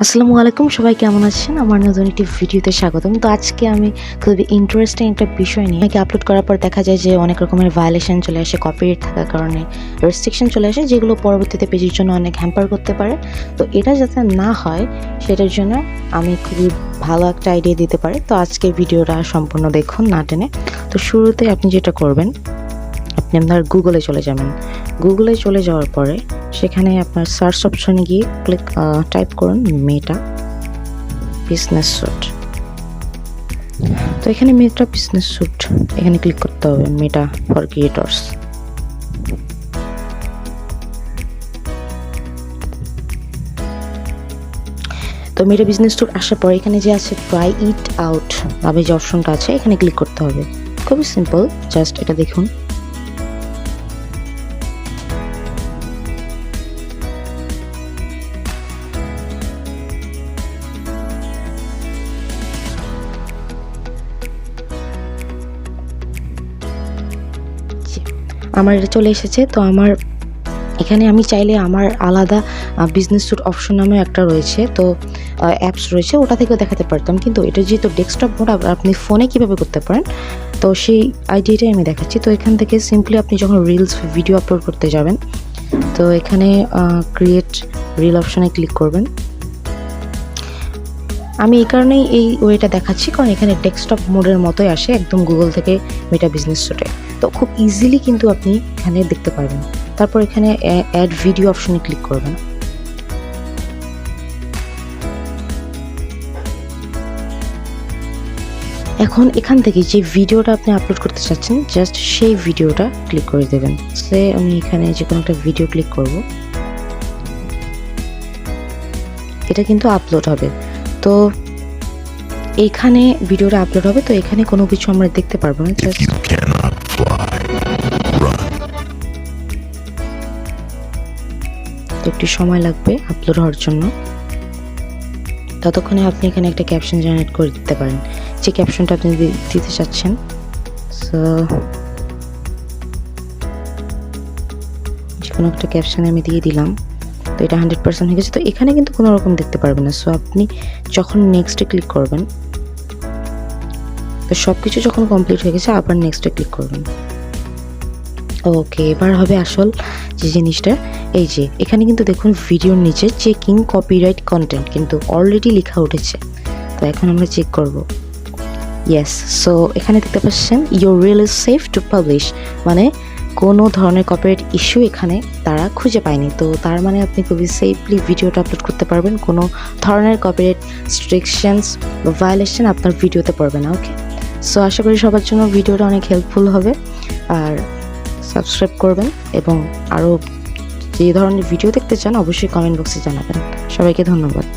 আসসালামু আলাইকুম, সবাই কেমন আছেন? আমার নতুন একটি ভিডিওতে স্বাগতম। তো আজকে আমি খুবই ইন্টারেস্টিং একটা বিষয় নিয়ে আপলোড করার পর দেখা যায় যে অনেক রকমের ভায়োলেশন চলে আসে, কপিরাইট থাকার কারণে রেস্ট্রিকশন চলে আসে, যেগুলো পরবর্তীতে পেজের জন্য অনেক হ্যাম্পার করতে পারে। তো এটা যাতে না হয় সেটার জন্য আমি খুবই ভালো একটা আইডিয়া দিতে পারি। তো আজকের ভিডিওটা সম্পূর্ণ দেখুন না টেনে। তো শুরুতে আপনি যেটা করবেন, আপনি আপনার গুগলে চলে যাবেন। গুগলে চলে যাওয়ার পরে সেখানে আপনার সার্চ অপশনে গিয়ে টাইপ করুন মেটা বিজনেস স্যুট। তো এখানে মেটা বিজনেস স্যুট এখানে ক্লিক করতে হবে, মেটা ফর ক্রিয়েটর্স। তো মেটা বিজনেস স্যুট আসার পরে এখানে যে আছে ট্রাই ইট আউট নামে যে অপশনটা আছে এখানে ক্লিক করতে হবে। খুবই সিম্পল, জাস্ট এটা দেখুন। আমার এটা চলে এসেছে। তো আমার এখানে আমি চাইলে আমার আলাদা বিজনেস স্যুট অপশন নামেও একটা রয়েছে, তো অ্যাপস রয়েছে, ওটা থেকেও দেখাতে পারতাম, কিন্তু এটা যেহেতু ডেস্কটপ মোড আপনি ফোনে কীভাবে করতে পারেন তো সেই আইডিয়াটাই আমি দেখাচ্ছি। তো এখান থেকে সিম্পলি আপনি যখন রিলস ভিডিও আপলোড করতে যাবেন তো এখানে ক্রিয়েট রিল অপশনে ক্লিক করবেন। আমি এই কারণেই এই ওয়েটা দেখাচ্ছি কারণ এখানে ডেস্কটপ মোডের মতোই আসে একদম গুগল থেকে মেটা বিজনেস স্যুটে। তো খুব ইজিলি কিন্তু আপনি এখানে দেখতে পারবেন। তারপর এখানে অ্যাড ভিডিও অপশনে ক্লিক করবেন। এখন এখান থেকে যে ভিডিওটা আপনি আপলোড করতে চাচ্ছেন জাস্ট সেই ভিডিওটা ক্লিক করে দেবেন। সে আমি এখানে যে কোনো একটা ভিডিও ক্লিক করব, এটা কিন্তু আপলোড হবে। তো এখানে ভিডিওটা আপলোড হবে, তো এখানে কোনো কিছু আমরা দেখতে পারবো না, জাস্ট একটু সময় লাগবে আপলোড হওয়ার জন্য। ততক্ষণে আপনি এখানে একটা ক্যাপশন জেনারেট করে দিতে পারেন, যে ক্যাপশনটা আপনি দিতে চাচ্ছেন। সো যে কোনো একটা ক্যাপশন আমি দিয়ে দিলাম। তো এটা 100% হয়ে গেছে। তো এখানে কিন্তু কোনো রকম দেখতে পারবেন না। সো আপনি যখন নেক্সটে ক্লিক করবেন, তো সব কিছু যখন কমপ্লিট হয়ে গেছে আবার নেক্সটে ক্লিক করবেন। ওকে, এবার হবে আসল যে জিনিসটা। এই যে এখানে কিন্তু দেখুন ভিডিওর নিচে চেকিং কপিরাইট কন্টেন্ট কিন্তু অলরেডি লেখা উঠেছে। তো এখন আমরা চেক করব। ইয়েস, সো এখানে দেখতে পাচ্ছেন your reel is safe to publish, মানে কোনো ধরনের কপিরাইট ইস্যু এখানে তারা খুঁজে পায়নি। তো তার মানে আপনি খুবই সেফলি ভিডিওটা আপলোড করতে পারবেন, কোনো ধরনের কপিরাইট রেস্ট্রিকশনস বা ভায়োলেশন আপনার ভিডিওতে পড়বে না। ওকে, সো আশা করি সবার জন্য ভিডিওটা অনেক হেল্পফুল হবে। আর সাবস্ক্রাইব করবেন এবং আরও যে ধরনের ভিডিও দেখতে চান অবশ্যই কমেন্ট বক্সে জানাবেন। সবাইকে ধন্যবাদ।